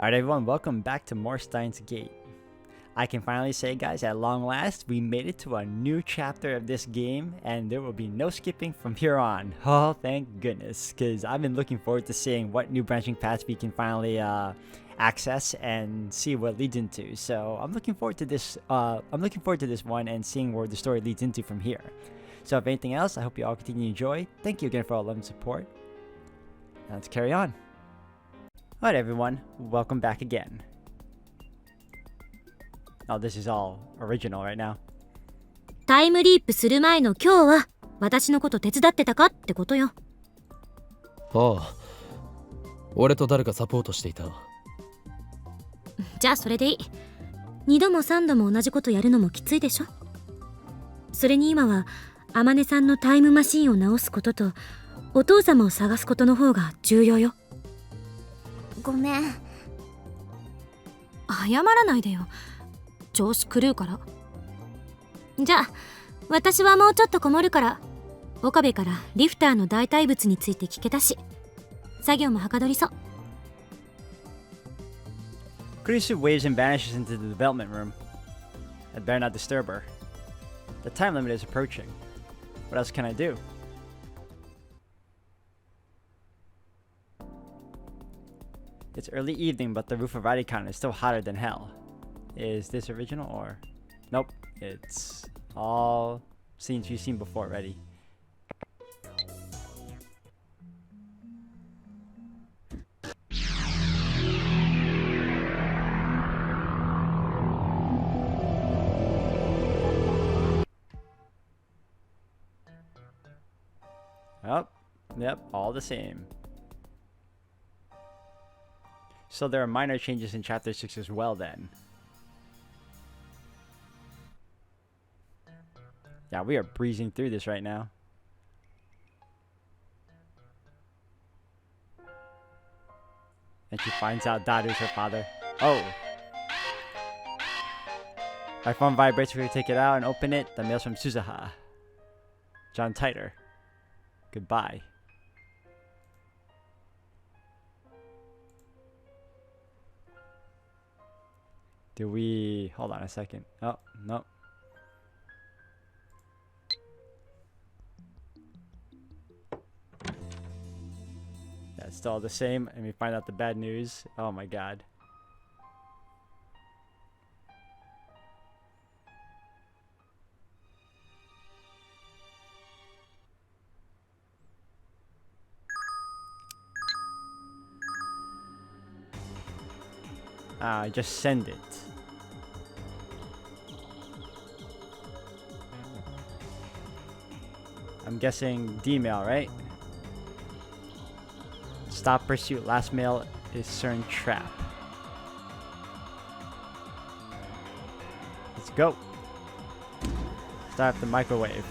Alright everyone, welcome back to more Steins Gate. I can finally say guys, at long last, we made it to a new chapter of this game and there will be no skipping from here on. Oh, thank goodness, because I've been looking forward to seeing what new branching paths we can finally access and see what it leads into. So I'm looking forward to this one and seeing where the story leads into from here. So if anything else, I hope you all continue to enjoy. Thank you again for all love and support. Now let's carry on. Alright everyone, welcome back again. Oh, this is all original right now. タイムリープする前の今日は私のこと手伝ってたかってことよ。ああ、俺と誰かサポートしていた。じゃあそれでいい。2度も3度も同じことやるのもきついでしょ。それに今は天音さんのタイムマシーンを直すこととお父様を探すことの方が重要よ。ごめん。謝らないでよ。調子狂うから。じゃあ私はもうちょっとこもるから、岡部からリフターの代替物について聞けたし、作業もはかどりそう。Kurisu waves and vanishes into the development room. I'd better not disturb her. The time limit is approaching. What else can I do? It's early evening, but the roof of Radicon is still hotter than hell. Is this original or... Nope, it's all scenes you've seen before already. Oh, yep, all the same. So there are minor changes in Chapter 6 as well then. Yeah, we are breezing through this right now. And she finds out Daru is her father. Oh! My phone vibrates. We take it out and open it. The mail's from Suzuha. John Titer. Goodbye. Do we... Hold on a second. Oh, no. Yeah, it's still the same. And we find out the bad news. Oh my god. Just send it. I'm guessing D-mail, right? Stop pursuit. Last mail is CERN trap. Let's go. Start the microwave.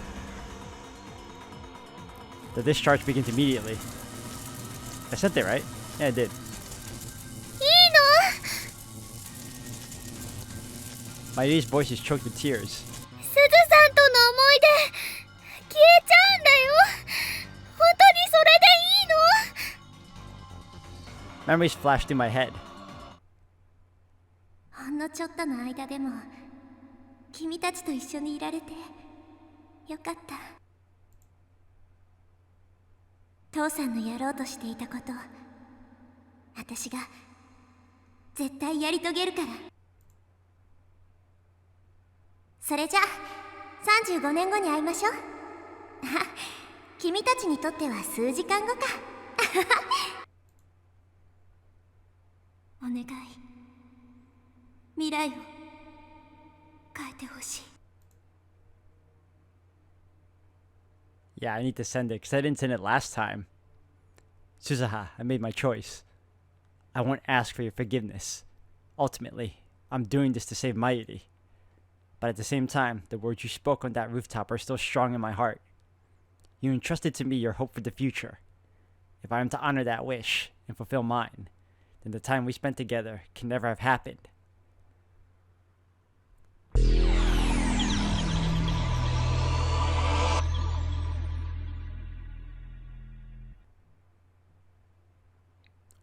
The discharge begins immediately. I sent it, right? Yeah, I did. My niece's voice is choked with tears. Memories flash through my head. ほんのちょっとの間でも君たちと一緒にいられてよかった。父さんのやろうとしていたこと、私が絶対やり遂げるから。それじゃあ35年後に会いましょう。あ、君たちにとっては数時間後か。お願い、未来を変えてほしい。Yeah, I need to send it because I didn't send it last time. Suzuha, I made my choice. I won't ask for your forgiveness. Ultimately, I'm doing this to save Mayuri. But at the same time, the words you spoke on that rooftop are still strong in my heart. You entrusted to me your hope for the future. If I am to honor that wish and fulfill mine, then the time we spent together can never have happened.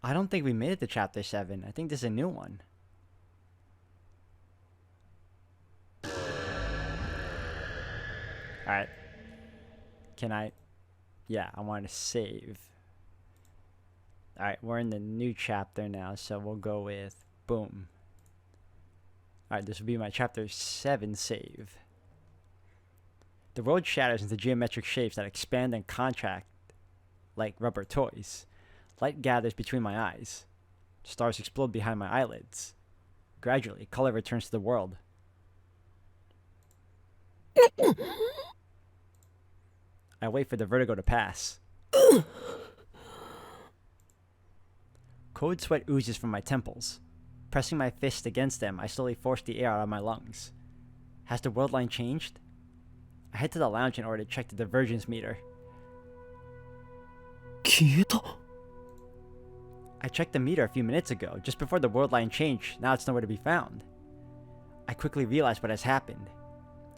I don't think we made it to chapter 7. I think this is a new one. Alright. Can I? Yeah, I want to save. Alright, we're in the new chapter now, so we'll go with boom. Alright, this will be my chapter 7 save. The world shatters into geometric shapes that expand and contract like rubber toys. Light gathers between my eyes. Stars explode behind my eyelids. Gradually, color returns to the world. I wait for the vertigo to pass. Cold sweat oozes from my temples. Pressing my fist against them, I slowly force the air out of my lungs. Has the world line changed? I head to the lounge in order to check the divergence meter. 消えた I checked the meter a few minutes ago, just before the world line changed. Now it's nowhere to be found. I quickly realize what has happened.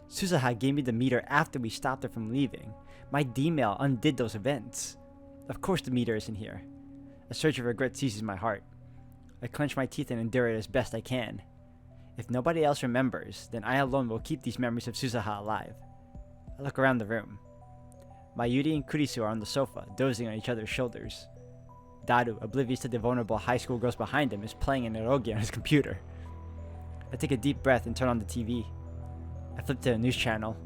Suzuha gave me the meter after we stopped her from leaving. My D-mail undid those events. Of course the meter isn't here. A surge of regret seizes my heart. I clench my teeth and endure it as best I can. If nobody else remembers, then I alone will keep these memories of Suzuha alive. I look around the room. Mayuri and Kurisu are on the sofa, dozing on each other's shoulders. Daru, oblivious to the vulnerable high school girls behind him, is playing an eroge on his computer. I take a deep breath and turn on the TV. I flip to a news channel.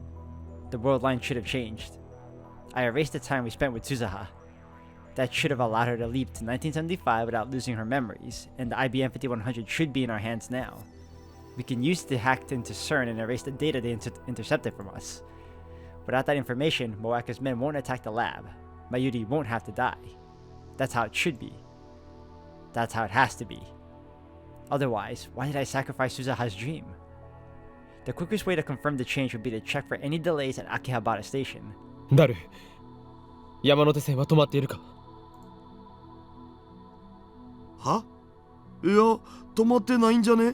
The world line should have changed. I erased the time we spent with Suzuha. That should have allowed her to leap to 1975 without losing her memories, and the IBM 5100 should be in our hands now. We can use the hack into CERN and erase the data they intercepted from us. Without that information, Moaka's men won't attack the lab. Mayuri won't have to die. That's how it should be. That's how it has to be. Otherwise, why did I sacrifice Suzuha's dream? The quickest way to confirm the change would be to check for any delays at Akihabara Station. ダル山手線は止まっているかはいや、止まってないんじゃね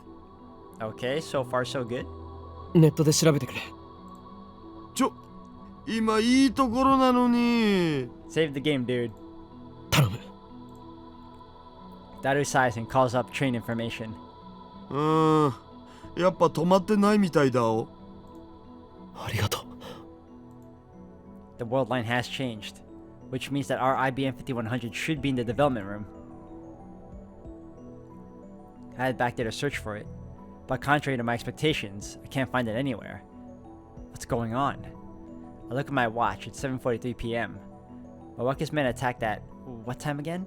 Okay, so far so good. ネットで調べてくれ今いいところなのに Save the game, dude. 頼む Daru sighs and calls up train information. やっぱ止まってないみたいだおありがとう The world line has changed, which means that our IBM 5100 should be in the development room. I head back there to search for it, but contrary to my expectations, I can't find it anywhere. What's going on? I look at my watch, it's 7:43 p.m. Mawaka's men attacked at what time again?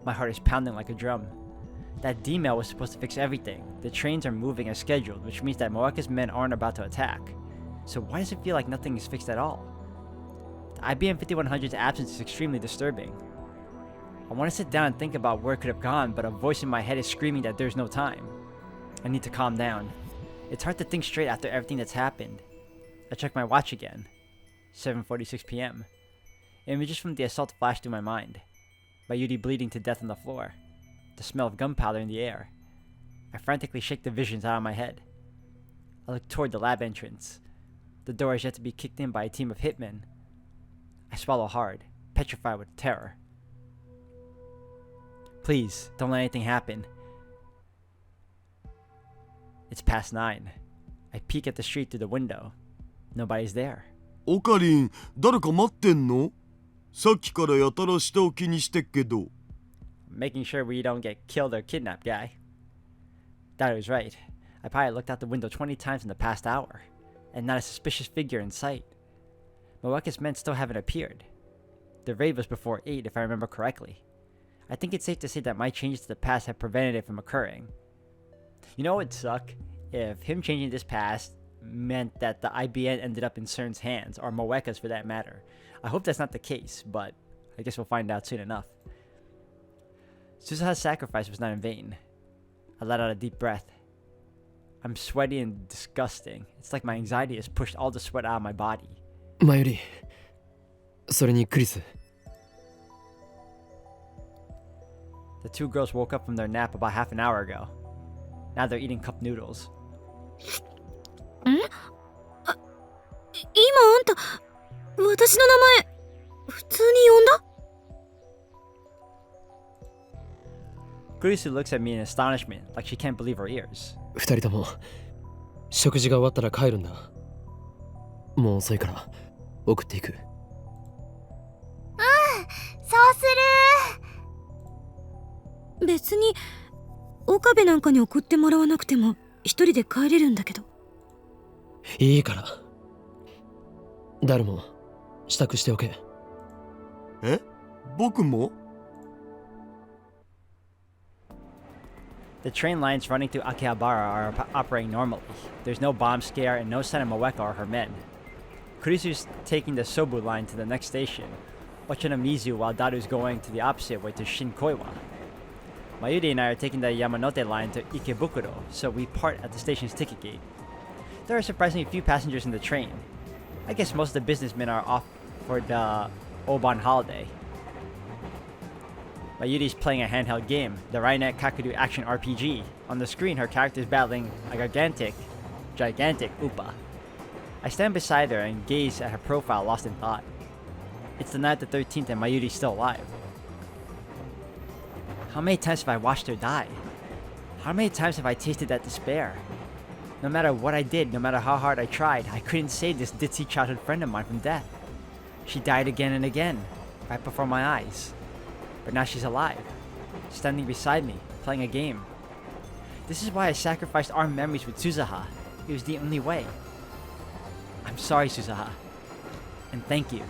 My heart is pounding like a drum. That D-mail was supposed to fix everything. The trains are moving as scheduled, which means that Mawaka's men aren't about to attack. So why does it feel like nothing is fixed at all? The IBM 5100's absence is extremely disturbing. I want to sit down and think about where it could have gone, but a voice in my head is screaming that there's no time. I need to calm down. It's hard to think straight after everything that's happened. I check my watch again. 7:46 p.m. Images from the assault flash through my mind. Mayuri bleeding to death on the floor. The smell of gunpowder in the air. I frantically shake the visions out of my head. I look toward the lab entrance. The door is yet to be kicked in by a team of hitmen. I swallow hard, petrified with terror. Please, don't let anything happen. It's past 9. I peek at the street through the window. Nobody's there. オカリン、誰か待ってんのさっきからやたら下を気にしてっけど Making sure we don't get killed or kidnapped, guy. Daru's right. I probably looked out the window 20 times in the past hour, and not a suspicious figure in sight. Mawaka's men still haven't appeared. The raid was before 8, if I remember correctly. I think it's safe to say that my changes to the past have prevented it from occurring. You know what would suck? If him changing this past meant that the IBN ended up in CERN's hands, or Moeka's for that matter. I hope that's not the case, but I guess we'll find out soon enough. Suzuha's sacrifice was not in vain. I let out a deep breath. I'm sweaty and disgusting. It's like my anxiety has pushed all the sweat out of my body. マユリそれにクリス The two girls woke up from their nap about half an hour ago. Now they're eating cup noodles. 今あんた私の名前普通に呼んだ Kurisu looks at me in astonishment, like she can't believe her ears. 二人とも食事が終わったら帰るんだ。もう遅いから送っていく。そうする。別に岡部なんかに送ってもらわなくても一人で帰れるんだけど。いいから。誰も支度しておけ。え、僕も？ The train lines running through Akihabara are operating normally. There's no bomb scare and no sign of Moeka or her men. Kurisu's taking the Sobu line to the next station, Ochanomizu, while Daru's going to the opposite way to Shinkoiwa. Mayuri and I are taking the Yamanote line to Ikebukuro, so we part at the station's ticket gate. There are surprisingly few passengers in the train. I guess most of the businessmen are off for the Oban holiday. Mayuri's playing a handheld game, the Rainet Kakadu action RPG. On the screen, her character is battling a gigantic Upa. I stand beside her and gaze at her profile, lost in thought. It's the night of the 13th and Mayuri's still alive. How many times have I watched her die? How many times have I tasted that despair? No matter what I did, no matter how hard I tried, I couldn't save this ditzy childhood friend of mine from death. She died again and again, right before my eyes. But now she's alive, standing beside me, playing a game. This is why I sacrificed our memories with Suzuha. It was the only way. I'm sorry, Suzuha. And thank you.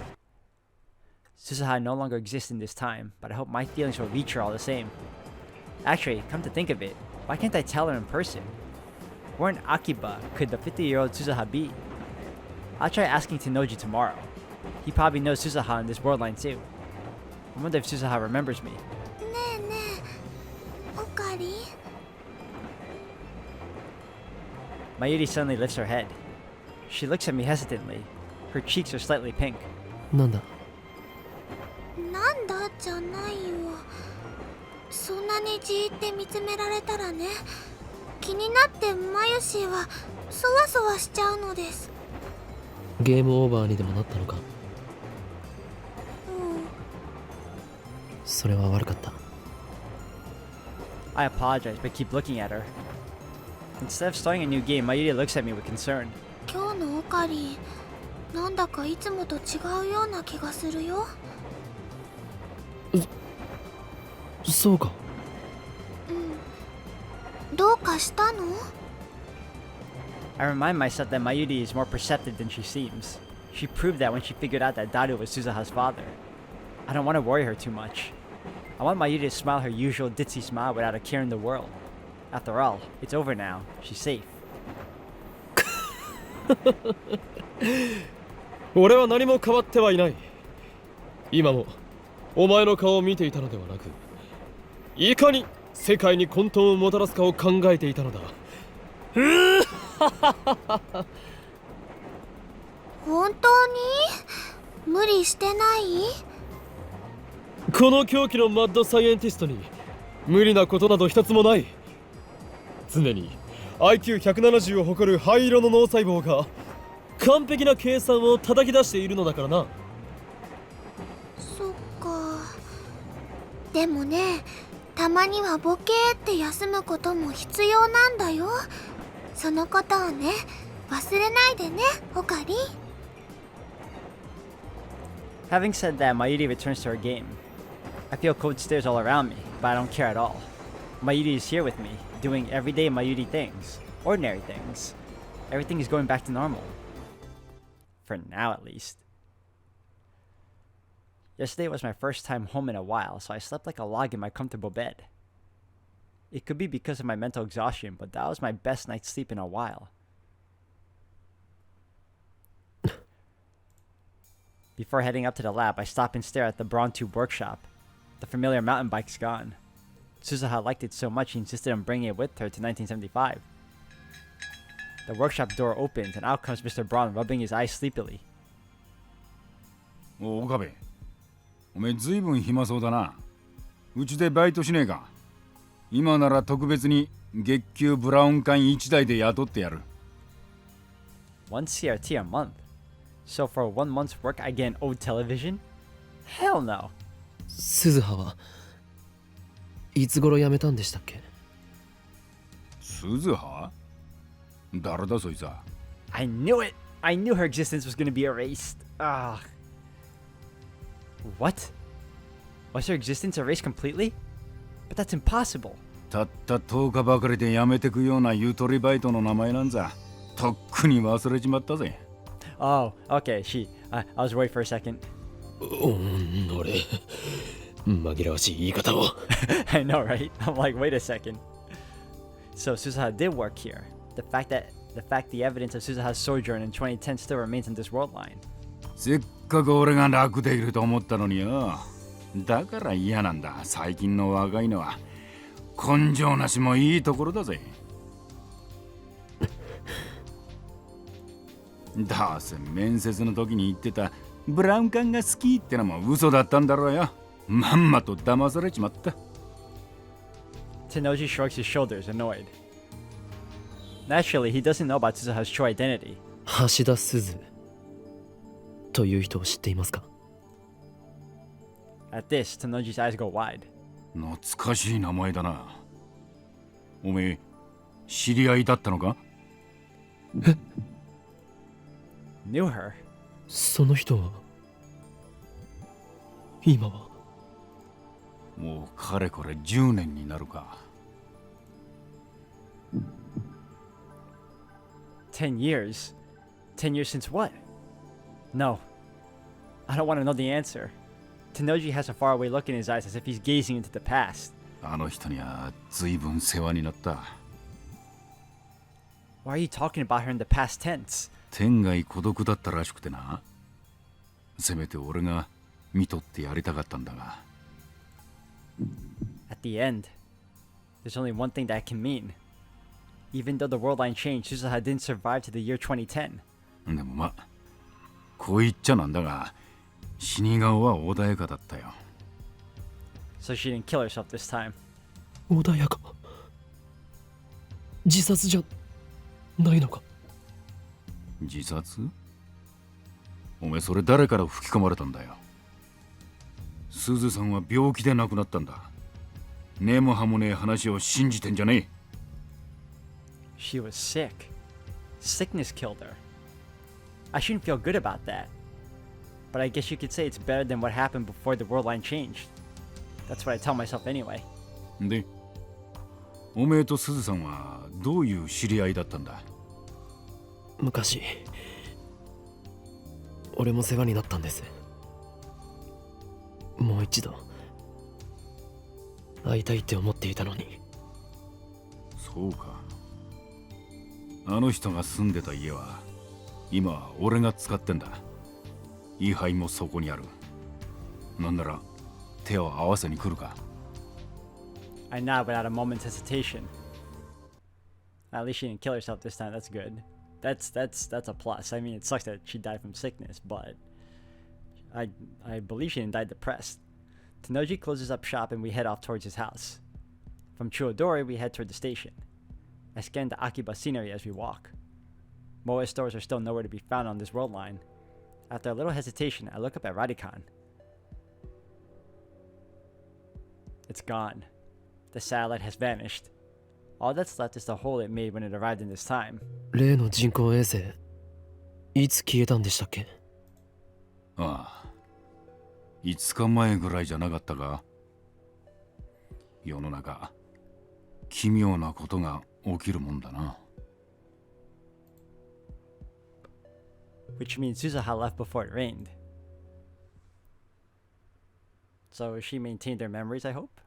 Suzuha no longer exists in this time, but I hope my feelings will reach her all the same. Actually, come to think of it, why can't I tell her in person? Where in Akiba could the 50-year-old Suzuha be? I'll try asking Tenoji tomorrow. He probably knows Suzuha in this world line too. I wonder if Suzuha remembers me. ねえねえ、おかり？ Mayuri suddenly lifts her head. She looks at me hesitantly. Her cheeks are slightly pink. なんだ？なんだじゃないよ。そんなにじーって見つめられたらね、気になってマユシーはそわそわしちゃうのです。ゲームオーバーにでもなったのか？それは悪かった。I apologize, but keep looking at her. Instead of starting a new game, Mayuri looks at me with concern. 今日のオカリ、なんだかいつもと違うような気がするよ。そうか。どうかしたの？ I remind myself that Mayuri is more perceptive than she seems. She proved that when she figured out that Daru was Suzuha's father. I don't want to worry her too much. I want Mayuri to smile her usual ditzy smile without a care in the world. After all, it's over now. She's safe. 俺は何も変わってはいない。今もお前の顔を見ていたのではなく、いかに世界に混沌をもたらすかを考えていたのだ。本当に？無理してない？この狂気のマッドサイエンティストに無理なことなど一つもない。常に IQ170 を誇る灰色の脳細胞が完璧な計算を叩き出しているのだからな。そっか。でもね、たまにはボケーって休むことも必要なんだよ。そのことをね、忘れないでね、オカリ。Having said that, Mayuri returns to her game. I feel cold stares all around me, but I don't care at all. Mayuri is here with me, doing everyday Mayuri things. Ordinary things. Everything is going back to normal. For now, at least. Yesterday was my first time home in a while, so I slept like a log in my comfortable bed. It could be because of my mental exhaustion, but that was my best night's sleep in a while. Before heading up to the lab, I stop and stare at the Brawn Tube workshop. The familiar mountain bike's gone. Suzuha liked it so much he insisted on bringing it with her to 1975. The workshop door opens and out comes Mr. Braun rubbing his eyes sleepily. お岡部、おめえずいぶん暇そうだな。うちでバイトしねえか。今なら特別に月給ブラウン管1台で雇ってやる。1 CRT a month? So for 1 month's work I get an old television? Hell no! 鈴葉はいつ頃辞めたんでしたっけ？鈴葉？誰だそいつは。 I knew it! I knew her existence was gonna be erased. Ah. What? Was her existence erased completely? But that's impossible. たった10日ばかりで辞めてくようなゆとりバイトの名前なんざとっくに忘れちまったぜ。 Oh, okay, she. I was worried for a second. 俺紛らわしい言い方を。I know, right? I'm like, wait a second. So Susaha did work here. The fact the evidence of Susaha's sojourn in 2010 still remains in this world line. せっかく俺が楽できると思ったのによ。だから嫌なんだ。最近の若いのは根性なしもいいところだぜ。どうせ面接の時に言ってたブラウン管が好きってのも嘘だったんだろうよ。まんまと騙されちまった。 Tenoji shrugs his shoulders, annoyed. Naturally, he doesn't know about Susaha's true identity. 橋田鈴という人を知っていますか？ At this, Tenoji's eyes go wide. 懐かしい名前だな。おめえ知り合いだったのか？ Knew her? その人は今は？もうかれこれ10年になるか。 10 years? 10 years since what? No. I don't want to know the answer. Tenoji has a faraway look in his eyes as if he's gazing into the past. あの人には随分世話になった。 Why are you talking about her in the past tense? 天涯孤独だったらしくてな。せめて俺が見とってやりたかったんだが。 At the end, there's only one thing that can mean. Even though the world line changed, Susaha didn't survive to the year 2010. でもまあこう言っちゃなんだが死に顔は穏やかだったよ。 So she didn't kill herself this time. 穏やか？自殺じゃないのか？自殺？おめえそれ誰から吹き込まれたんだよ。すずさんは病気で亡くなったんだ。根も葉もねえ話を信じてんじゃねえ。 She was sick. Sickness killed her. I shouldn't feel good about that. But I guess you could say it's better than what happened before the world line changed. That's what I tell myself anyway. で、おめえとすずさんはどういう知り合いだったんだ？昔俺も世話になったんです。もう一度会いたいって思っていたのに。そうか。あの人が住んでた家は今は俺が使ってんだ。位牌もそこにある。なんなら手を合わせに来るか？ I nod without a moment's hesitation. At least she didn't kill herself this time. That's good. That's a plus. I mean, it sucks that she died from sickness, but I believe she didn't die depressed. Tenoji closes up shop and we head off towards his house. From Chuodori, we head toward the station. I scan the Akiba scenery as we walk. Moe stores are still nowhere to be found on this world line. After a little hesitation, I look up at Radican. It's gone. The satellite has vanished. All that's left is the hole it made when it arrived in this time. 例の人工衛星いつ消えたんでしたっけ？ああ、5日前ぐらいじゃなかったか？世の中奇妙なことが起きるもんだな。 Which means Susaha left before it rained. So she maintained their memories, I hope?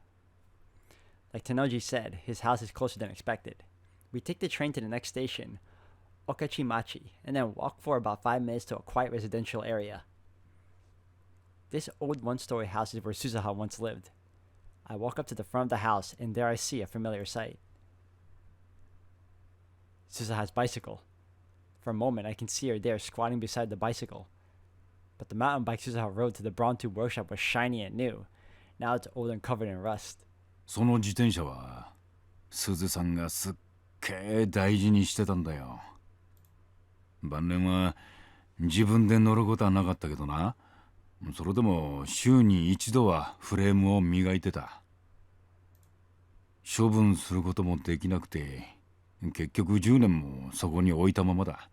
Like Tenoji said, his house is closer than expected. We take the train to the next station, Okachimachi, and then walk for about 5 minutes to a quiet residential area. This old one-story house is where Susaha once lived. I walk up to the front of the house, and there I see a familiar sight. Susaha's bicycle. For a moment, I can see her there squatting beside the bicycle. But the mountain bike Susaha rode to the Bronto workshop was shiny and new. Now it's old and covered in rust. その自転車はすずさんがすっげえ大事にしてたんだよ。晩年は自分で乗ることはなかったけどな。それでも週に一度はフレームを磨いてた。処分することもできなくて、結局10年もそこに置いたままだ。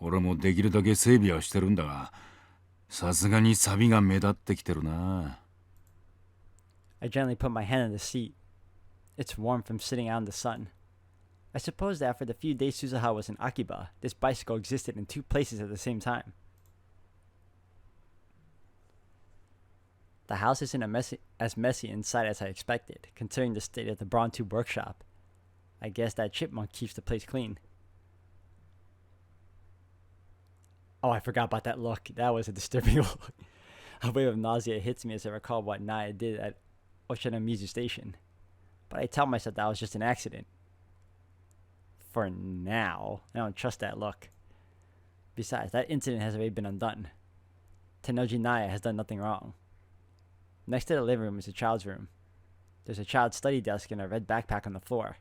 俺もできるだけ整備はしてるんだが、さすがに錆が目立ってきてるな。I gently put my hand on the seat. It's warm from sitting out in the sun. I suppose that for the few days Suzuha was in Akiba, this bicycle existed in two places at the same time. The house isn't as messy inside as I expected, considering the state of the Braun Tube workshop. I guess that chipmunk keeps the place clean. Oh, I forgot about that look. That was a disturbing look. A wave of nausea hits me as I recall what Naya did at Oshinamizu Station. But I tell myself that was just an accident. For now, I don't trust that look. Besides, that incident has already been undone. Tennoji Naya has done nothing wrong. Next to the living room is a child's room. There's a child's study desk and a red backpack on the floor.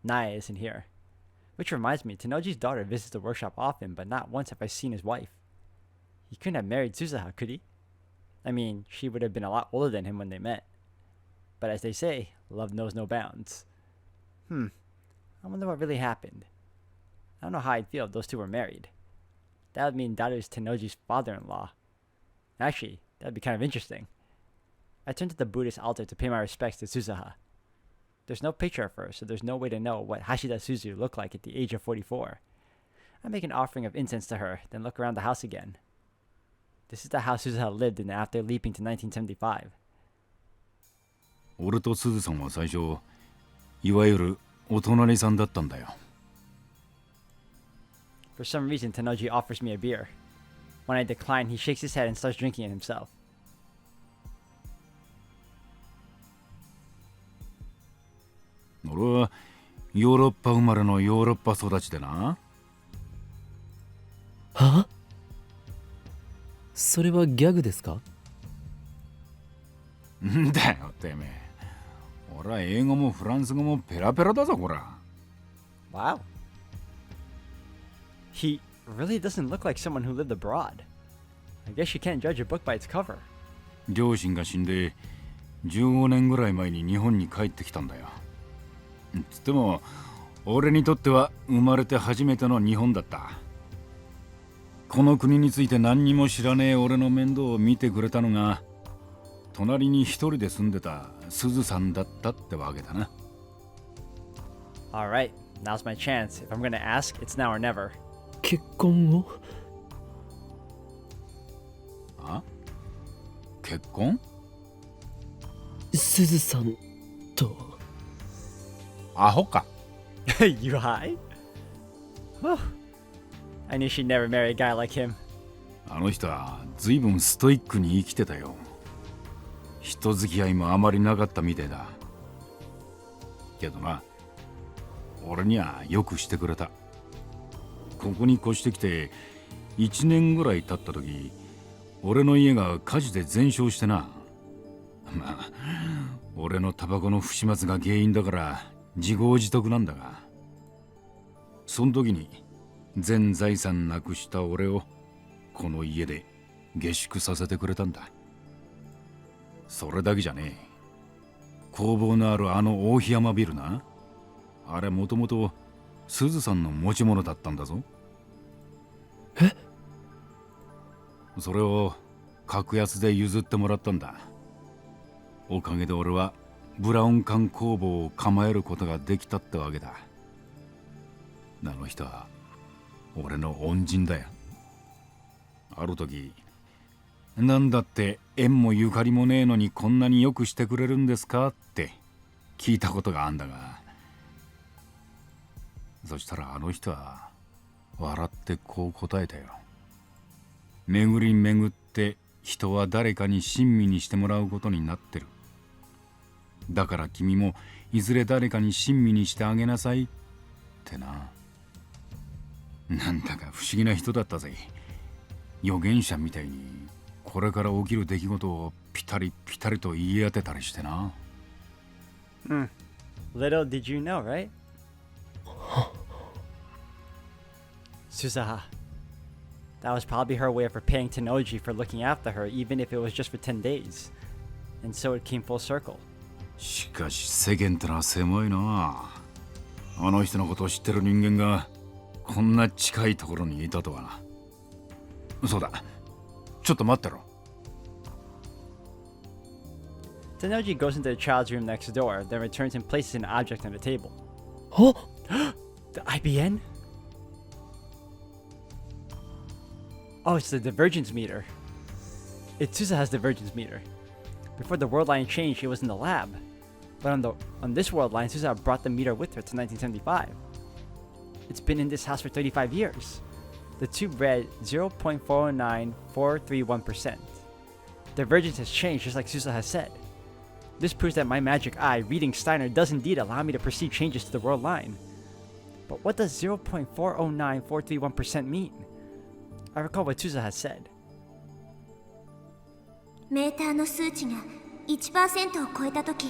Naya isn't here. Which reminds me, Tennoji's daughter visits the workshop often, but not once have I seen his wife. He couldn't have married Suzuha, could he? I mean, she would have been a lot older than him when they met. But as they say, love knows no bounds. I wonder what really happened. I don't know how I'd feel if those two were married. That would mean Daru is Tennoji's father-in-law. Actually, that would be kind of interesting. I turned to the Buddhist altar to pay my respects to Suzuha. There's no picture of her, so there's no way to know what Hashida Suzu looked like at the age of 44. I make an offering of incense to her, then look around the house again. This is the house Suzuha lived in after leaping to 1975. 俺とすずさんは最初、いわゆるお隣さんだったんだよ。For some reason, Tennoji offers me a beer. When I decline, he shakes his head and starts drinking it himself. 俺はヨーロッパ生まれのヨーロッパ育ちでな。は？それはギャグですか？んだよてめえ。俺は英語もフランス語もペラペラだぞこら。Wow. He really doesn't look like someone who lived abroad. I guess you can't judge a book by its cover. 両親が死んで15年ぐらい前に日本に帰ってきたんだよ。つっても俺にとっては生まれて初めての日本だった。この国について何にも知らねえ俺の面倒を見てくれたのが隣に一人で住んでたすずさんだったってわけだな。Alright, now's my chance. If I'm gonna ask, it's now or never. 結婚を？あ？結婚？すずさんと。アホか。You high? Whew. I knew she'd never marry a guy like him. あの人は随分ストイックに生きてたよ。人付き合いもあまりなかったみてえだ。けどな、俺にはよくしてくれた。ここに越してきて1年ぐらい経った時、俺の家が火事で全焼してな。まあ、俺のタバコの不始末が原因だから自業自得なんだが、その時に全財産なくした俺をこの家で下宿させてくれたんだ。それだけじゃねえ。工房のあるあの大檜山ビルな、あれもともとすずさんの持ち物だったんだぞ。え？それを格安で譲ってもらったんだ。おかげで俺はブラウン管工房を構えることができたってわけだ。あの人は俺の恩人だよ。ある時、なんだって縁もゆかりもねえのにこんなによくしてくれるんですかって聞いたことがあんだが、そしたらあの人は笑ってこう答えたよ。巡り巡って人は誰かに親身にしてもらうことになってる。だから君もいずれ誰かに親身にしてあげなさいってな。なんだか不思議な人だったぜ。預言者みたいにこれから起きる出来事をピタリピタリと言い当てたりしてな。Little did you know, right? Suzuha. That was probably her way of repaying Tennoji for looking after her, even if it was just for 10 days. And so it came full circle. しかし世間ってのは狭いな。あの人のことを知ってる人間がこんな近いところにいたとはな。そうだ、ちょっと待ってろ。Tennoji goes into the child's room next door, then returns and places an object on the table. あ The IBN? Oh, it's the divergence meter. It's Susaha's divergence meter. Before the world line changed, it was in the lab. But on this world line, Susaha brought the meter with her to 1975. It's been in this house for 35 years. The tube read 0.409431%. Divergence has changed just like Susaha said. This proves that my magic eye, reading Steiner, does indeed allow me to perceive changes to the world line. But what does 0.409431% mean? I recall what Susaha said. メーターの数値が 1% を超えたとき、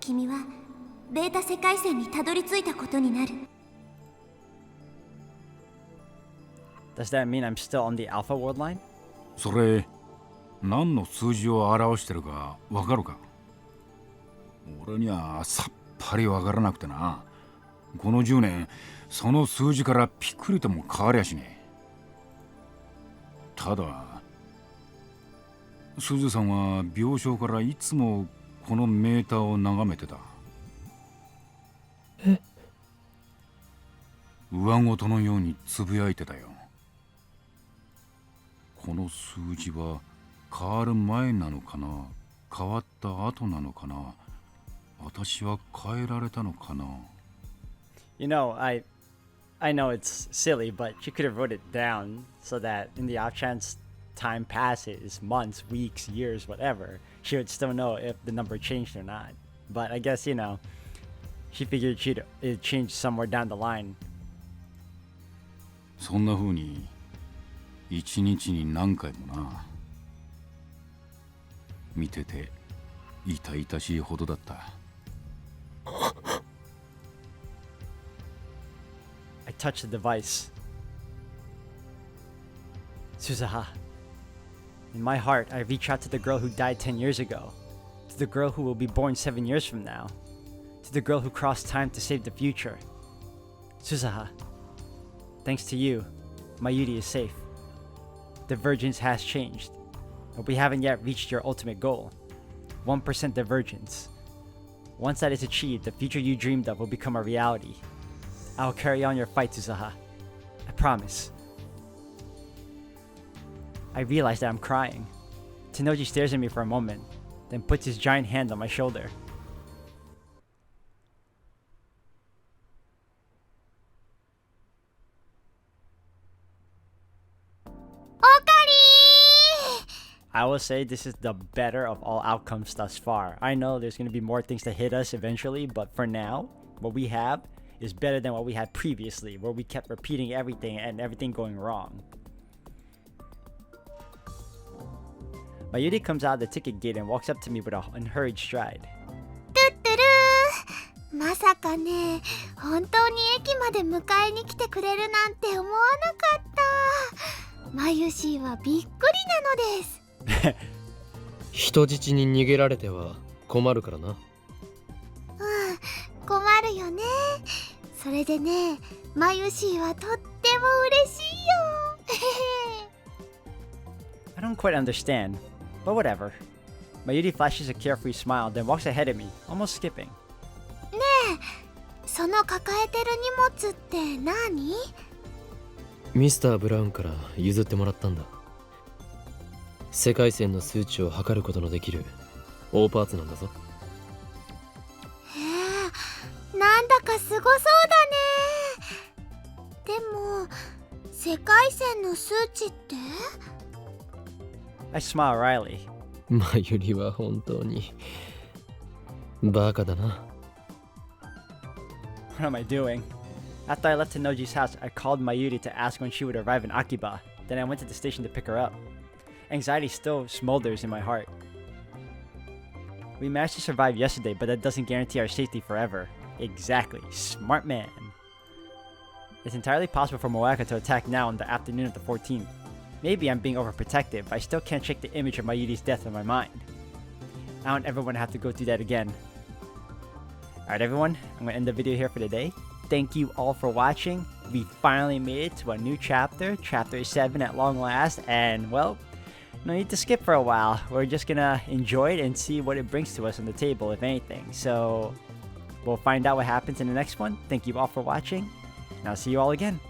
君はベータ世界線にたどり着いたことになる。Does that mean I'm still on the Alpha world line? それ何の数字を表してるかわかるか？俺にはさっぱりわからなくてな。この10年その数字からピクリとも変わりゃしねえ。ただすずさんは病床からいつもこのメーターを眺めてた。え？上ごとのようにつぶやいてたよ。この数字は変わる前なのかな、変わった後なのかな、私は変えられたのかな。You know, I know it's silly, but she could have wrote it down so that in the off chance time passes, months, weeks, years, whatever, she would still know if the number changed or not. But I guess, you know, she figured it changed somewhere down the line. そんな風に一日に何回もな。見てて痛々しいほどだった。I touched the device. Susaha. In my heart, I reach out to the girl who died 10 years ago. To the girl who will be born 7 years from now. To the girl who crossed time to save the future. Susaha. Thanks to you, Mayuri is safe. Divergence has changed. But we haven't yet reached your ultimate goal. 1% divergence. Once that is achieved, the future you dreamed of will become a reality. I will carry on your fight, Susaha. I promise. I realize that I'm crying. Tennoji stares at me for a moment, then puts his giant hand on my shoulder. I will say this is the better of all outcomes thus far. I know there's going to be more things to hit us eventually, but for now, what we have is better than what we had previously, where we kept repeating everything and everything going wrong. Mayuri comes out of the ticket gate and walks up to me with an unhurried stride. トゥットゥルー、まさかね、本当に駅まで迎えに来てくれるなんて思わなかった。マユシーはびっくりなのです。人質に逃げられては困るからな。うん、困るよね。それでね、マユシーはとっても嬉しいよ。I don't quite understand, but whatever. Mayuri flashes a carefree smile, then walks ahead of me, almost skipping. ねえ、その抱えてる荷物って何？ミスター・ブラウンから譲ってもらったんだ。世界線の数値を測ることのできる大パーツなんだぞ。へえ、なんだかすごそうだね。でも世界線の数値って？ I smile wryly. マユリは本当にバカだな。What am I doing? After I left Tennoji's house, I called Mayuri to ask when she would arrive in Akiba. Then I went to the station to pick her up. Anxiety still smolders in my heart. We managed to survive yesterday, but that doesn't guarantee our safety forever. Exactly. Smart man. It's entirely possible for Moaka to attack now in the afternoon of the 14th. Maybe I'm being overprotective, but I still can't shake the image of Mayuri's death in my mind. I don't ever want to have to go through that again. Alright everyone, I'm gonna end the video here for today. Thank you all for watching. We finally made it to a new chapter, chapter 7 at long last, and well, no need to skip for a while. We're just gonna enjoy it and see what it brings to us on the table, if anything. So we'll find out what happens in the next one. Thank you all for watching, and I'll see you all again.